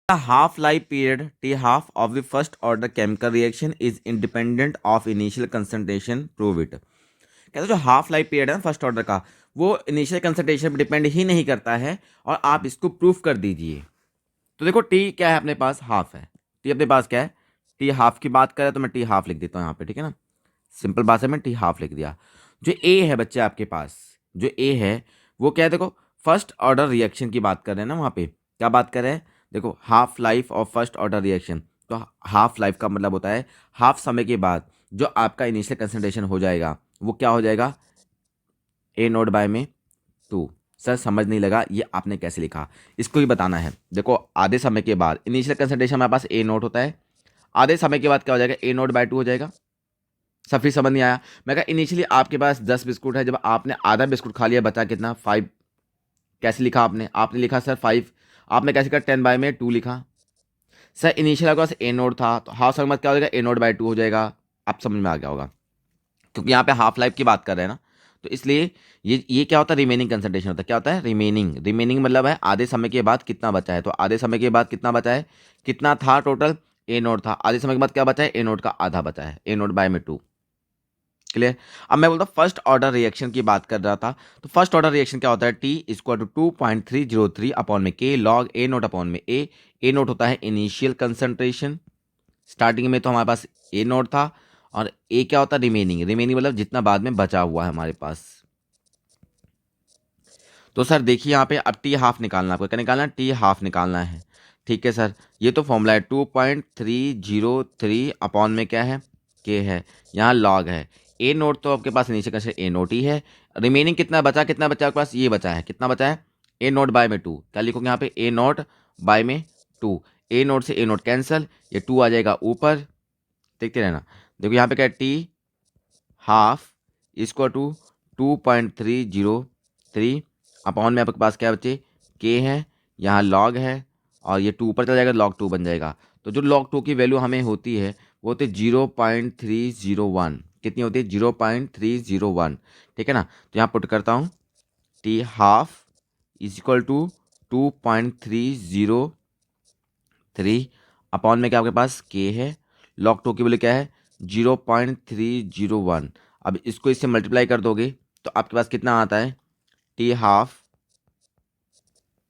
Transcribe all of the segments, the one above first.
The half-life period T half of the first order chemical reaction is independent of initial concentration. Prove it. कहते हैं जो half life period है first order का, वो initial concentration पर depend ही नहीं करता है, और आप इसको प्रूफ कर दीजिए। तो देखो टी क्या है अपने पास, हाफ है। टी अपने पास क्या है, टी हाफ की बात करें तो मैं टी हाफ लिख देता हूँ यहाँ पे, ठीक है ना। सिंपल बात है, मैं टी हाफ लिख दिया। जो ए है बच्चे आपके पास, जो ए है वो क्या है, देखो फर्स्ट ऑर्डर रिएक्शन की बात कर रहे हैं ना, वहाँ पे क्या बात कर रहे हैं, देखो half life of first order reaction. तो हाफ लाइफ का मतलब होता है हाफ समय के बाद जो आपका इनिशियल कंसंट्रेशन हो जाएगा वो क्या हो जाएगा, ए नोट बाय में 2। सर समझ नहीं लगा ये आपने कैसे लिखा, इसको ही बताना है। देखो आधे समय के बाद इनिशियल कंसंट्रेशन हमारे पास ए नोट होता है, आधे समय के बाद क्या हो जाएगा, ए नोट बाय 2 हो जाएगा। सब फिर समझ नहीं आया। मैं कहा इनिशियली आपके पास 10 बिस्कुट है, जब आपने आधा बिस्कुट खा लिया बचा कितना, 5। कैसे लिखा आपने, आपने लिखा सर 5। आपने कैसे कहा 10 बाय में 2 लिखा। सर इनिशियल आपके पास ए नोट था, तो हाफ समय क्या हो जाएगा, ए नोट बाय 2 हो जाएगा। आप समझ में आ गया होगा, क्योंकि यहाँ पे हाफ लाइफ की बात कर रहे हैं ना, तो इसलिए ये क्या होता है, रिमेनिंग कंसंट्रेशन होता है। क्या होता है, रिमेनिंग मतलब है आधे समय के बाद कितना बचा है। तो आधे समय के बाद कितना बचा है, कितना था टोटल, ए नोट था, आधे समय के बाद क्या बचा है, ए नोट का आधा बचा है, ए नोट बाय में 2। क्लियर। अब मैं बोलता हूँ फर्स्ट ऑर्डर रिएक्शन की बात कर रहा था, तो फर्स्ट ऑर्डर रिएक्शन क्या होता है, टी इक्वल टू 2.303 अपॉन में के लॉग ए नोट अपॉन में ए नोट होता है इनिशियल कंसंट्रेशन। स्टार्टिंग में तो हमारे पास ए नोट था, और ए क्या होता है, रिमेनिंग मतलब जितना बाद में बचा हुआ है हमारे पास। तो सर देखिए यहाँ पे अब टी हाफ निकालना, आपको क्या निकालना है, टी हाफ निकालना है। ठीक है सर, ये तो फॉर्मूला है 2.303 अपॉन में क्या है, के है, यहाँ लॉग है। ए नोट तो आपके पास नीचे कैसे ए नोट ही है, रिमेनिंग कितना बचा, कितना बचा आपके पास, ये बचा है, कितना बचा है, ए नोट बाय में 2। क्या लिखोगे यहाँ पे, ए नोट बाय में 2। ए नोट से ए नोट कैंसिल, ये 2 आ जाएगा ऊपर, देखते रहना। देखो यहाँ पे क्या है, टी हाफ इसको टू 2.303 अपॉन में आपके पास क्या बचे, के है, यहाँ लॉग है, और ये 2 ऊपर चला जाएगा, log 2 बन जाएगा। तो जो log 2 की वैल्यू हमें होती है वो होती है 0.301। कितनी होती है, 0.301। ठीक है ना। तो यहाँ पुट करता हूँ, T half is equal to 2.303 upon में क्या आपके पास के है, log 2 की वैल्यू क्या है 0.301। अब इसको इससे मल्टीप्लाई कर दोगे तो आपके पास कितना आता है, T half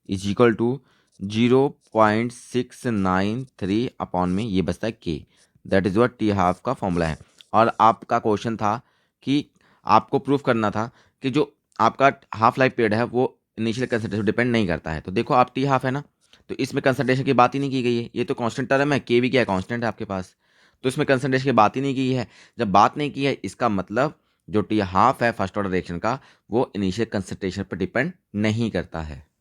is equal to 0.693 upon में ये बचता है के। That is what T half का फॉर्मूला है। और आपका क्वेश्चन था कि आपको प्रूफ करना था कि जो आपका हाफ लाइफ पीरियड है वो इनिशियल कंसंट्रेशन डिपेंड नहीं करता है। तो देखो आप टी हाफ है ना, तो इसमें कंसंट्रेशन की बात ही नहीं की गई है, ये तो कांस्टेंट टर्म है, के भी क्या है, कांस्टेंट है आपके पास, तो इसमें कंसंट्रेशन की बात ही नहीं की है। जब बात नहीं की है इसका मतलब जो टी हाफ है फर्स्ट ऑर्डर रिएक्शन का वो इनिशियल कंसंट्रेशन पर डिपेंड नहीं करता है।